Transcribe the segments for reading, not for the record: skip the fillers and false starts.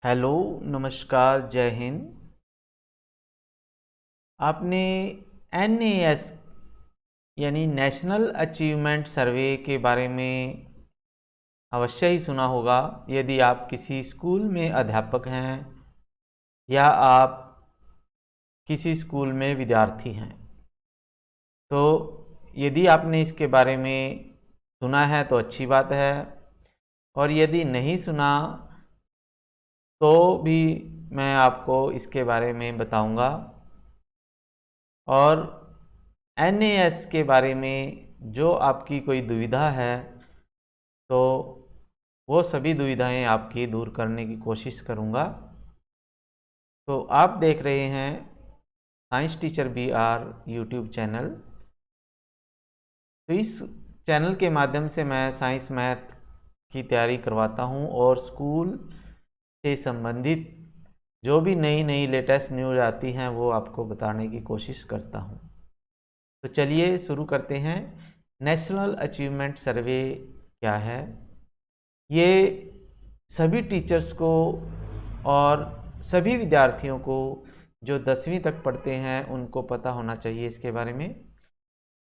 Hello, नमस्कार, जय हिंद। आपने एनएएस यानी नेशनल अचीवमेंट सर्वे के बारे में अवश्य ही सुना होगा। यदि आप किसी स्कूल में अध्यापक हैं या आप किसी स्कूल में विद्यार्थी हैं, तो यदि आपने इसके बारे में सुना है तो अच्छी बात है, और यदि नहीं सुना तो भी मैं आपको इसके बारे में बताऊंगा। और एनएएस के बारे में जो आपकी कोई दुविधा है तो वो सभी दुविधाएं आपकी दूर करने की कोशिश करूंगा। तो आप देख रहे हैं science teacher B R YouTube channel. तो इस चैनल के माध्यम से मैं साइंस मैथ की तैयारी करवाता हूं और स्कूल से संबंधित जो भी नई नई लेटेस्ट न्यूज़ आती हैं वो आपको बताने की कोशिश करता हूं। तो चलिए शुरू करते हैं। नेशनल अचीवमेंट सर्वे क्या है? ये सभी टीचर्स को और सभी विद्यार्थियों को जो 10वीं तक पढ़ते हैं उनको पता होना चाहिए इसके बारे में।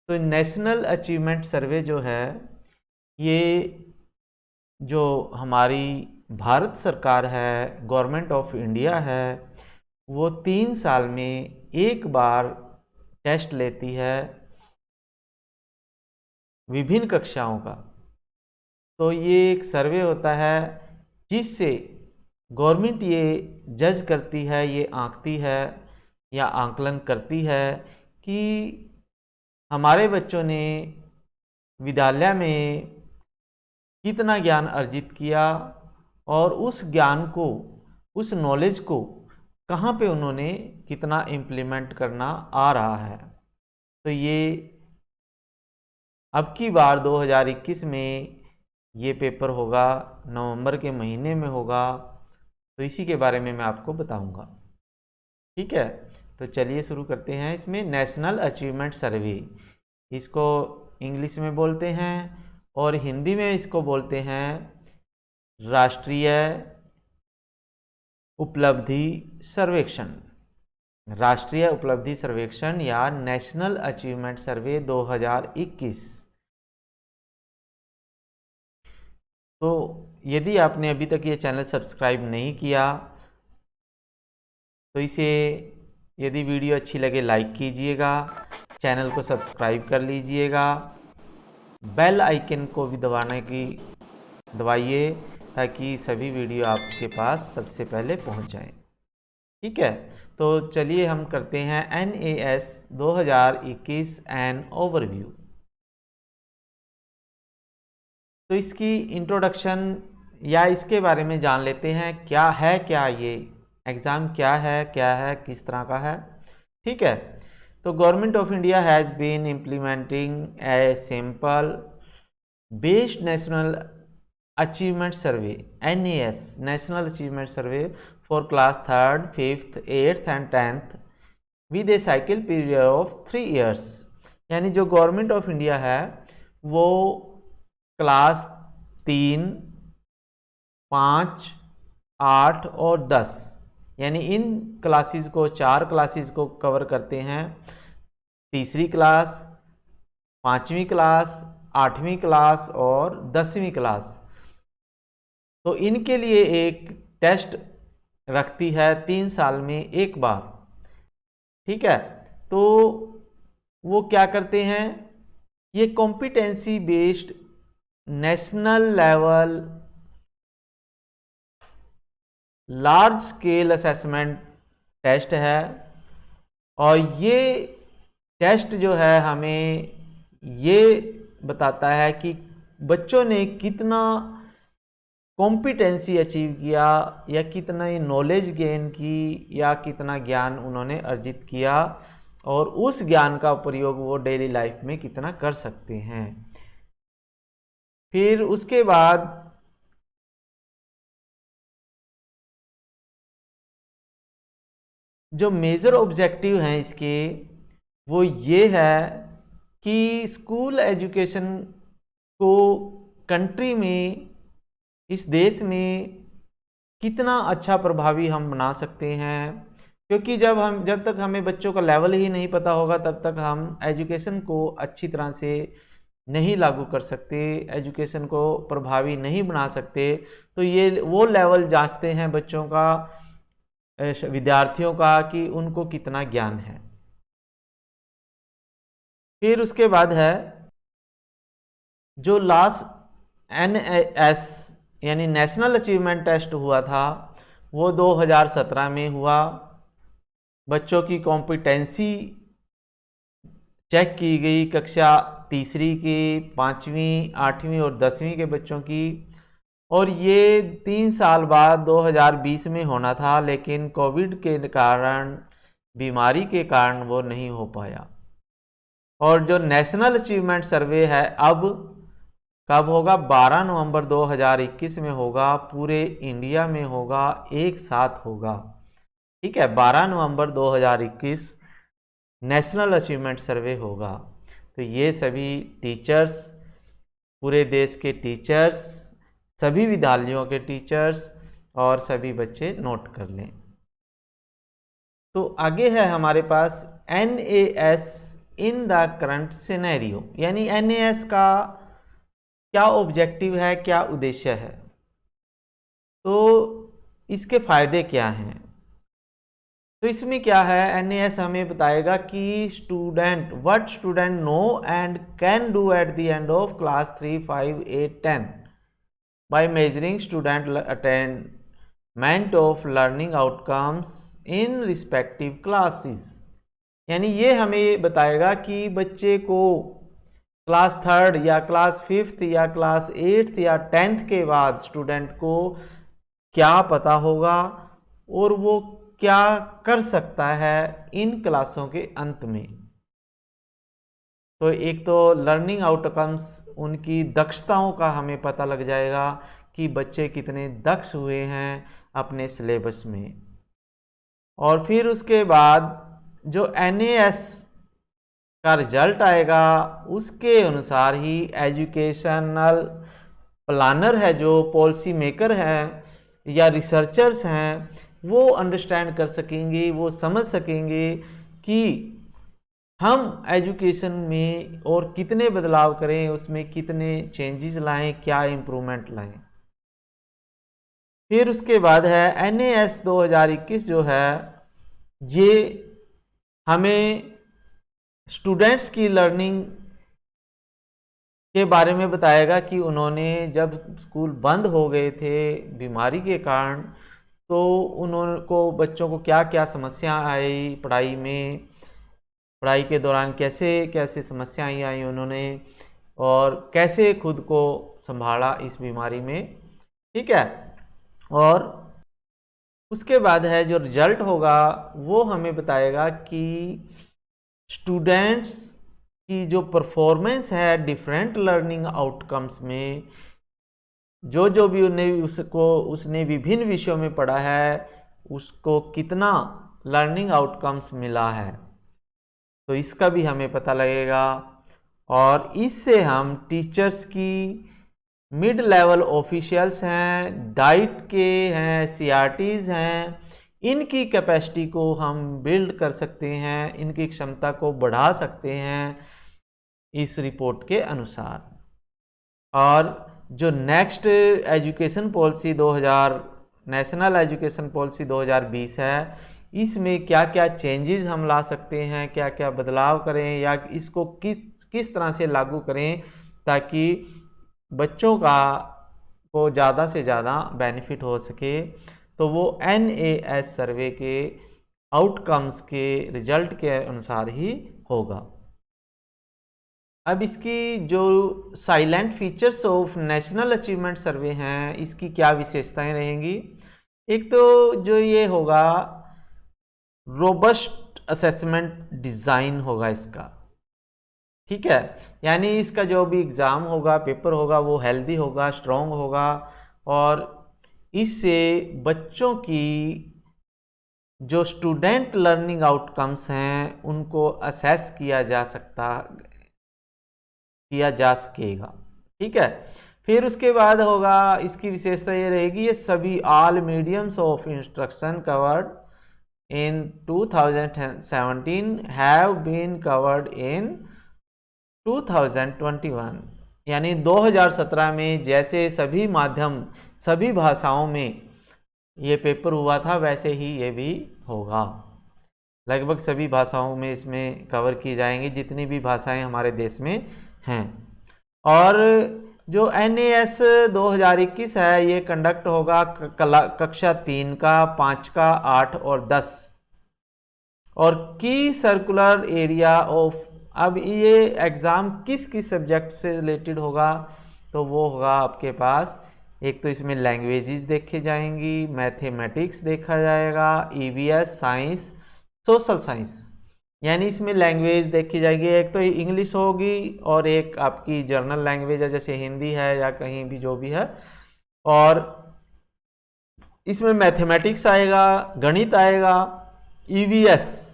तो नेशनल अचीवमेंट सर्वे जो है, ये जो हमारी भारत सरकार है, गवर्नमेंट ऑफ इंडिया है, वो 3 साल में एक बार टेस्ट लेती है विभिन्न कक्षाओं का। तो ये एक सर्वे होता है जिससे गवर्नमेंट ये जज करती है, ये आंकती है या आंकलन करती है कि हमारे बच्चों ने विद्यालय में कितना ज्ञान अर्जित किया और उस ज्ञान को, उस नॉलेज को कहाँ पे उन्होंने कितना इम्प्लीमेंट करना आ रहा है। तो ये अब की बार 2021 में ये पेपर होगा, नवंबर के महीने में होगा। तो इसी के बारे में मैं आपको बताऊंगा। ठीक है, तो चलिए शुरू करते हैं। इसमें नेशनल अचीवमेंट सर्वे, इसको इंग्लिश में बोलते हैं और हिंदी में इसको बोलते हैं राष्ट्रीय उपलब्धि सर्वेक्षण। राष्ट्रीय उपलब्धि सर्वेक्षण या नेशनल अचीवमेंट सर्वे 2021। तो यदि आपने अभी तक ये चैनल सब्सक्राइब नहीं किया तो इसे, यदि वीडियो अच्छी लगे, लाइक कीजिएगा, चैनल को सब्सक्राइब कर लीजिएगा, बेल आइकन को भी दबाइए ताकि सभी वीडियो आपके पास सबसे पहले पहुंच जाए। ठीक है, तो चलिए हम करते हैं एनएएस 2021 एन ओवरव्यू। तो इसकी इंट्रोडक्शन या इसके बारे में जान लेते हैं, क्या है, क्या ये एग्ज़ाम क्या है, किस तरह का है। ठीक है, तो government of India has been implementing a sample based national achievement survey NAS, national achievement survey for class 3rd, 5th, 8th and 10th with a cycle period of 3 years। यानी जो गवर्नमेंट ऑफ इंडिया है वो class 3, 5, 8 और 10 यानी इन classes को, 4 classes को cover करते हैं। तीसरी क्लास, 5वीं क्लास, 8वीं क्लास और 10वीं क्लास। तो इनके लिए एक टेस्ट रखती है 3 साल में एक बार। ठीक है, तो वो क्या करते हैं, ये competency based national level large scale assessment test है। और ये टेस्ट जो है हमें ये बताता है कि बच्चों ने कितना कॉम्पिटेंसी अचीव किया या कितना ही नॉलेज गेन की या कितना ज्ञान उन्होंने अर्जित किया और उस ज्ञान का प्रयोग वो डेली लाइफ में कितना कर सकते हैं। फिर उसके बाद जो मेजर ऑब्जेक्टिव हैं इसके, वो ये है कि स्कूल एजुकेशन को कंट्री में, इस देश में कितना अच्छा प्रभावी हम बना सकते हैं, क्योंकि जब तक हमें बच्चों का लेवल ही नहीं पता होगा तब तक हम एजुकेशन को अच्छी तरह से नहीं लागू कर सकते, एजुकेशन को प्रभावी नहीं बना सकते। तो ये वो लेवल जांचते हैं बच्चों का, विद्यार्थियों का, कि उनको कितना ज्ञान है। फिर उसके बाद है जो लास्ट NAS यानी नेशनल अचीवमेंट टेस्ट हुआ था, वो 2017 में हुआ। बच्चों की कॉम्पिटेंसी चेक की गई, कक्षा तीसरी की, 5वीं, 8वीं और 10वीं के बच्चों की। और ये 3 साल बाद 2020 में होना था, लेकिन कोविड के कारण, बीमारी के कारण वो नहीं हो पाया। और जो नेशनल अचीवमेंट सर्वे है अब कब होगा? 12 नवंबर 2021 में होगा, पूरे इंडिया में होगा, एक साथ होगा। ठीक है, 12 नवंबर 2021 नेशनल अचीवमेंट सर्वे होगा। तो ये सभी टीचर्स, पूरे देश के टीचर्स, सभी विद्यालयों के टीचर्स और सभी बच्चे नोट कर लें। तो आगे है हमारे पास NAS in the current scenario, यानी NAS का क्या ऑब्जेक्टिव है, क्या उद्देश्य है, तो इसके फायदे क्या हैं। तो इसमें क्या है, NAS हमें बताएगा कि what student know and can do at the end of class 3, 5, 8, 10 by measuring student attainment of learning outcomes in respective classes. यानी ये हमें बताएगा कि बच्चे को क्लास 3 या क्लास 5 या क्लास 8 या 10th के बाद स्टूडेंट को क्या पता होगा और वो क्या कर सकता है इन क्लासों के अंत में। तो एक तो लर्निंग आउटकम्स, उनकी दक्षताओं का हमें पता लग जाएगा कि बच्चे कितने दक्ष हुए हैं अपने सिलेबस में। और फिर उसके बाद जो NAS का रिजल्ट आएगा उसके अनुसार ही एजुकेशनल प्लानर है, जो पॉलिसी मेकर हैं या रिसर्चर्स हैं, वो अंडरस्टैंड कर सकेंगे, वो समझ सकेंगे कि हम एजुकेशन में और कितने बदलाव करें, उसमें कितने चेंजेस लाएं, क्या इम्प्रूवमेंट लाएं। फिर उसके बाद है NAS 2021 जो है, ये हमें स्टूडेंट्स की लर्निंग के बारे में बताएगा कि उन्होंने जब स्कूल बंद हो गए थे बीमारी के कारण, तो उनको बच्चों को क्या क्या समस्या आई पढ़ाई में, पढ़ाई के दौरान कैसे कैसे समस्याएं आई उन्होंने, और कैसे खुद को संभाला इस बीमारी में। ठीक है, और उसके बाद है जो रिजल्ट होगा वो हमें बताएगा कि स्टूडेंट्स की जो परफॉर्मेंस है डिफरेंट लर्निंग आउटकम्स में, जो भी उसने विभिन्न विषयों में पढ़ा है, उसको कितना लर्निंग आउटकम्स मिला है, तो इसका भी हमें पता लगेगा। और इससे हम टीचर्स की, मिड लेवल ऑफिशियल्स हैं, डाइट के हैं, CRTs हैं, इनकी कैपेसिटी को हम बिल्ड कर सकते हैं, इनकी क्षमता को बढ़ा सकते हैं इस रिपोर्ट के अनुसार। और जो next education policy 2000 national education policy 2020 है, इसमें क्या क्या चेंजेस हम ला सकते हैं, क्या क्या बदलाव करें, या इसको किस तरह से लागू करें ताकि बच्चों को ज़्यादा से ज़्यादा बेनिफिट हो सके, तो वो NAS सर्वे के आउटकम्स के रिजल्ट के अनुसार ही होगा। अब इसकी जो salient features of national achievement सर्वे हैं, इसकी क्या विशेषताएं रहेंगी। एक तो जो ये होगा, रोबस्ट असेसमेंट डिज़ाइन होगा इसका। ठीक है, यानी इसका जो भी एग्ज़ाम होगा, पेपर होगा, वो हेल्दी होगा, स्ट्रॉन्ग होगा, और इससे बच्चों की जो स्टूडेंट लर्निंग आउटकम्स हैं उनको असेस किया जा सकेगा। ठीक है, फिर उसके बाद होगा, इसकी विशेषता ये रहेगी, ये सभी all mediums of instruction covered in 2017 have been covered in 2021। यानी 2017 में जैसे सभी माध्यम सभी भाषाओं में ये पेपर हुआ था, वैसे ही ये भी होगा। लगभग सभी भाषाओं में इसमें कवर की जाएंगी, जितनी भी भाषाएं हमारे देश में हैं। और जो NAS 2021 है, ये कंडक्ट होगा कक्षा 3 का, 5 का, 8 और 10। और की सर्कुलर एरिया ऑफ, अब ये एग्ज़ाम किस किस सब्जेक्ट से रिलेटेड होगा, तो वो होगा आपके पास, एक तो इसमें लैंग्वेजेस देखे जाएंगी, मैथमेटिक्स देखा जाएगा, EVS, साइंस, सोशल साइंस। यानी इसमें लैंग्वेज देखी जाएगी, एक तो इंग्लिश होगी और एक आपकी जर्नल लैंग्वेज है, जैसे हिंदी है या कहीं भी जो भी है। और इसमें मैथमेटिक्स आएगा, गणित आएगा, EVS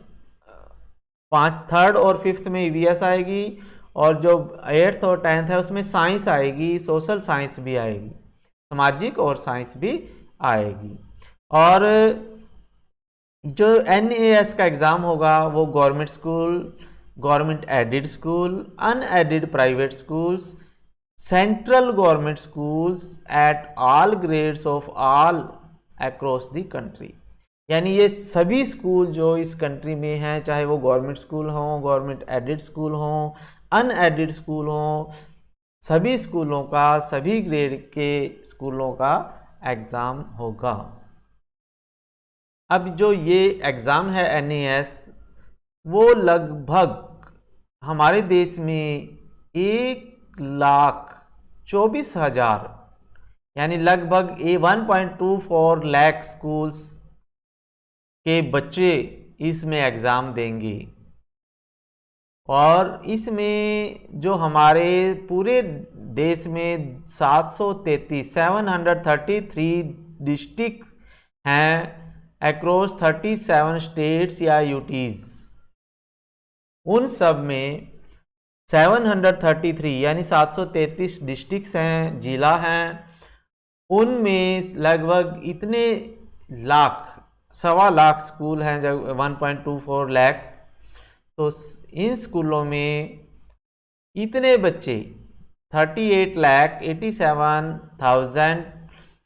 3rd और 5th में EVS आएगी, और जो 8th और 10th है उसमें साइंस आएगी, सोशल साइंस भी आएगी, सामाजिक और साइंस भी आएगी। और जो NAS का एग्ज़ाम होगा वो government school, government aided school, unaided private schools, central government schools at all grades of all across the country. यानी ये सभी स्कूल जो इस कंट्री में हैं, चाहे वो गवर्नमेंट स्कूल हों, गवर्नमेंट एडेड स्कूल हों, अनएडेड स्कूल हों, सभी स्कूलों का, सभी ग्रेड के स्कूलों का एग्ज़ाम होगा। अब जो ये एग्ज़ाम है NAS, वो लगभग हमारे देश में 1,24,000 यानी लगभग 1.24 लाख स्कूल्स के बच्चे इसमें एग्ज़ाम देंगे। और इसमें जो हमारे पूरे देश में 733 डिस्ट्रिक्ट हैं अक्रॉस 37 स्टेट्स या UTs, उन सब में 733 यानी 733 डिस्ट्रिक्ट्स हैं, जिला हैं, उनमें लगभग इतने लाख, 1.25 लाख स्कूल हैं, जब 1.24 लाख, तो इन स्कूलों में इतने बच्चे 38,87,000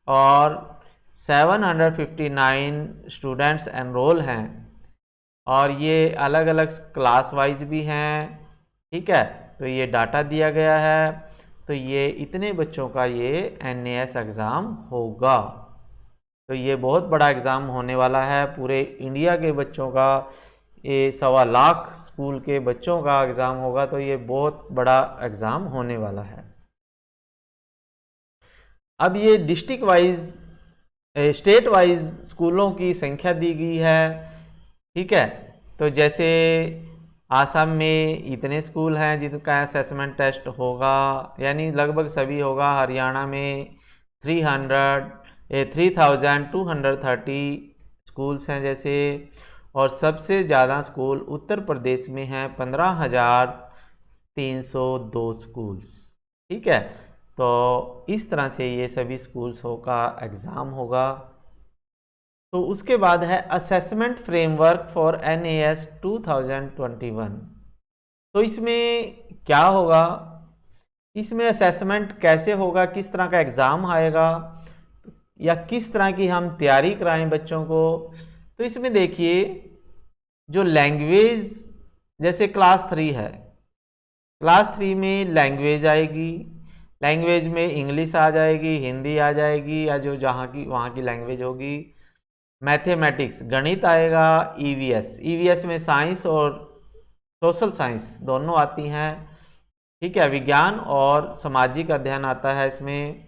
और 759 स्टूडेंट्स एनरोल हैं। और ये अलग अलग क्लास वाइज भी हैं, ठीक है। तो ये डाटा दिया गया है, तो ये इतने बच्चों का ये NAS एग्ज़ाम होगा। तो ये बहुत बड़ा एग्ज़ाम होने वाला है, पूरे इंडिया के बच्चों का, ये 1.25 लाख स्कूल के बच्चों का एग्ज़ाम होगा। तो ये बहुत बड़ा एग्ज़ाम होने वाला है। अब ये डिस्ट्रिक्ट वाइज, स्टेट वाइज स्कूलों की संख्या दी गई है, ठीक है। तो जैसे आसाम में इतने स्कूल हैं जिनका असेसमेंट टेस्ट होगा, यानी लगभग सभी होगा। हरियाणा में 3,230 स्कूल्स हैं जैसे। और सबसे ज़्यादा स्कूल उत्तर प्रदेश में हैं, 15,302 स्कूल्स, ठीक है। तो इस तरह से ये सभी स्कूल्स का एग्ज़ाम होगा। तो उसके बाद है असेसमेंट फ्रेमवर्क फॉर NAS 2021। तो इसमें क्या होगा, इसमें असेसमेंट कैसे होगा, किस तरह का एग्ज़ाम आएगा, या किस तरह की हम तैयारी कराएं बच्चों को। तो इसमें देखिए, जो लैंग्वेज, जैसे क्लास 3 है, क्लास 3 में लैंग्वेज आएगी, लैंग्वेज में इंग्लिश आ जाएगी, हिंदी आ जाएगी, या जो जहाँ की वहाँ की लैंग्वेज होगी। मैथमेटिक्स, गणित आएगा, EVS में साइंस और सोशल साइंस दोनों आती हैं, ठीक है। विज्ञान और सामाजिक अध्ययन आता है इसमें।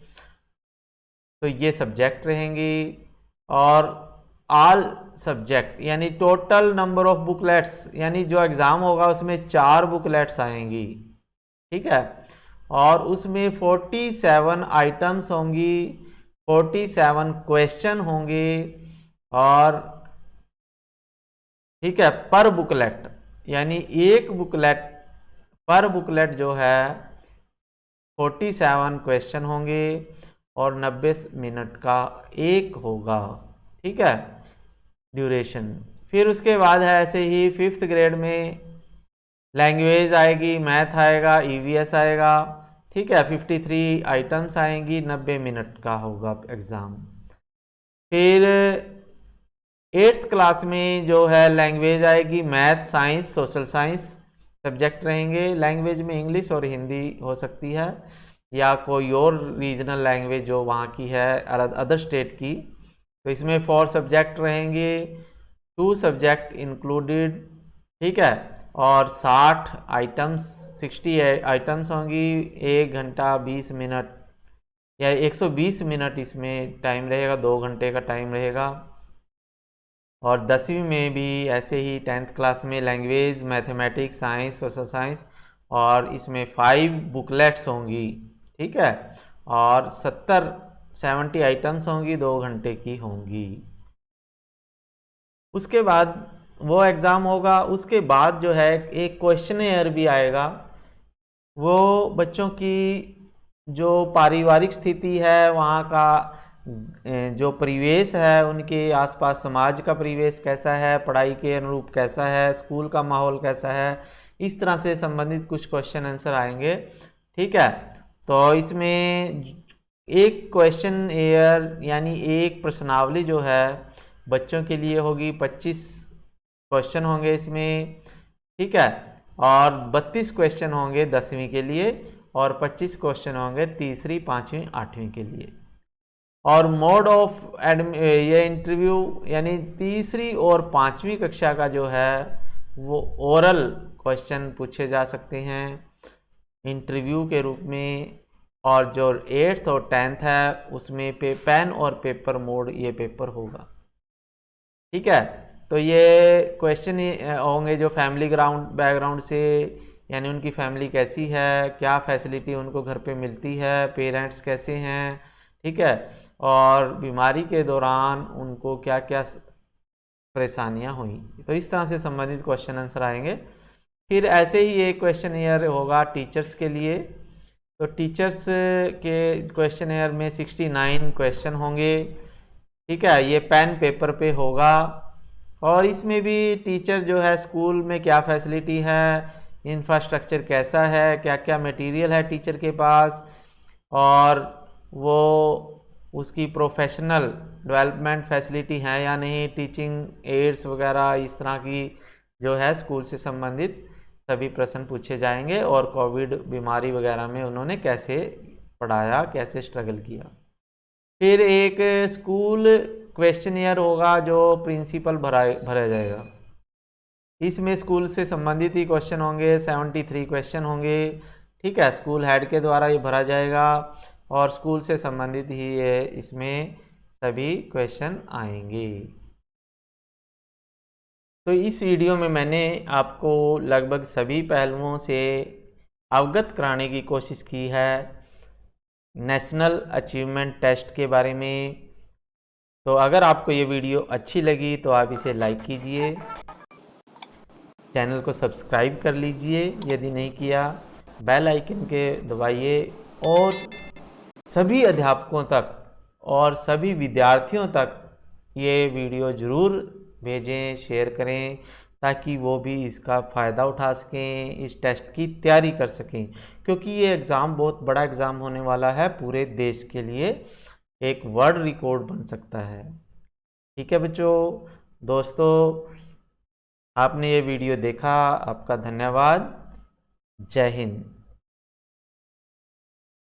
तो ये सब्जेक्ट रहेंगी। और ऑल सब्जेक्ट यानी टोटल नंबर ऑफ बुकलेट्स, यानी जो एग्ज़ाम होगा उसमें 4 बुकलेट्स आएंगी, ठीक है। और उसमें 47 आइटम्स होंगी, 47 क्वेश्चन होंगे, और ठीक है, पर बुकलेट, यानी एक बुकलेट पर बुकलेट जो है 47 क्वेश्चन होंगे और 90 मिनट का एक होगा, ठीक है, ड्यूरेशन। फिर उसके बाद है ऐसे ही 5th ग्रेड में लैंग्वेज आएगी, मैथ आएगा, ईवीएस आएगा, ठीक है, 53 आइटम्स आएंगी, 90 मिनट का होगा एग्ज़ाम। फिर 8th क्लास में जो है लैंग्वेज आएगी, math, science, social science subject रहेंगे। लैंग्वेज में इंग्लिश और हिंदी हो सकती है या कोई और रीजनल लैंग्वेज जो वहाँ की है, अदर स्टेट की। तो इसमें 4 सब्जेक्ट रहेंगे, 2 सब्जेक्ट इंक्लूडेड, ठीक है, और 60 आइटम्स, 60 आइटम्स होंगी। 1 घंटा 20 मिनट या 120 मिनट इसमें टाइम रहेगा, 2 घंटे का टाइम रहेगा। और 10वीं में भी ऐसे ही 10th क्लास में language, mathematics, science, social science, और इसमें 5 बुकलेट्स होंगी, ठीक है, और 70 आइटम्स होंगी, 2 घंटे की होंगी। उसके बाद वो एग्ज़ाम होगा। उसके बाद जो है एक क्वेश्चनेयर भी आएगा, वो बच्चों की जो पारिवारिक स्थिति है, वहाँ का जो परिवेश है, उनके आसपास समाज का परिवेश कैसा है, पढ़ाई के अनुरूप कैसा है, स्कूल का माहौल कैसा है, इस तरह से संबंधित कुछ क्वेश्चन आंसर आएंगे, ठीक है। तो इसमें एक क्वेश्चन एयर यानी एक प्रश्नावली जो है बच्चों के लिए होगी, 25 क्वेश्चन होंगे इसमें, ठीक है, और 32 क्वेश्चन होंगे 10वीं के लिए और 25 क्वेश्चन होंगे 3री, 5वीं, 8वीं के लिए। और मोड ऑफ ये इंटरव्यू यानी 3री और 5वीं कक्षा का जो है वो ओरल क्वेश्चन पूछे जा सकते हैं इंटरव्यू के रूप में, और जो 8th और 10th है उसमें पेन और पेपर मोड ये पेपर होगा, ठीक है। तो ये क्वेश्चन होंगे जो फैमिली बैकग्राउंड से, यानी उनकी फैमिली कैसी है, क्या फैसिलिटी उनको घर पे मिलती है, पेरेंट्स कैसे हैं, ठीक है, और बीमारी के दौरान उनको क्या क्या परेशानियां हुई। तो इस तरह से संबंधित क्वेश्चन आंसर आएंगे। फिर ऐसे ही एक क्वेश्चन एयर होगा टीचर्स के लिए। तो टीचर्स के क्वेश्चन एयर में 69 क्वेश्चन होंगे, ठीक है, ये पेन पेपर पे होगा। और इसमें भी टीचर जो है स्कूल में क्या फैसिलिटी है, इंफ्रास्ट्रक्चर कैसा है, क्या क्या मटेरियल है टीचर के पास, और वो उसकी प्रोफेशनल डेवलपमेंट फैसिलिटी है या नहीं, टीचिंग एड्स वगैरह इस तरह की जो है स्कूल से संबंधित सभी प्रश्न पूछे जाएंगे। और कोविड बीमारी वगैरह में उन्होंने कैसे पढ़ाया, कैसे स्ट्रगल किया। फिर एक स्कूल क्वेश्चनियर होगा जो प्रिंसिपल भरा जाएगा। इसमें स्कूल से संबंधित ही क्वेश्चन होंगे, 73 क्वेश्चन होंगे, ठीक है, स्कूल हेड के द्वारा ये भरा जाएगा और स्कूल से संबंधित ही ये इसमें सभी क्वेश्चन आएंगे। तो इस वीडियो में मैंने आपको लगभग सभी पहलुओं से अवगत कराने की कोशिश की है नेशनल अचीवमेंट टेस्ट के बारे में। तो अगर आपको ये वीडियो अच्छी लगी तो आप इसे लाइक कीजिए, चैनल को सब्सक्राइब कर लीजिए यदि नहीं किया, बेल आइकन के दबाइए, और सभी अध्यापकों तक और सभी विद्यार्थियों तक ये वीडियो ज़रूर भेजें, शेयर करें, ताकि वो भी इसका फ़ायदा उठा सकें, इस टेस्ट की तैयारी कर सकें, क्योंकि ये एग्ज़ाम बहुत बड़ा एग्ज़ाम होने वाला है, पूरे देश के लिए एक वर्ल्ड रिकॉर्ड बन सकता है। ठीक है बच्चों, दोस्तों, आपने ये वीडियो देखा, आपका धन्यवाद। जय हिंद।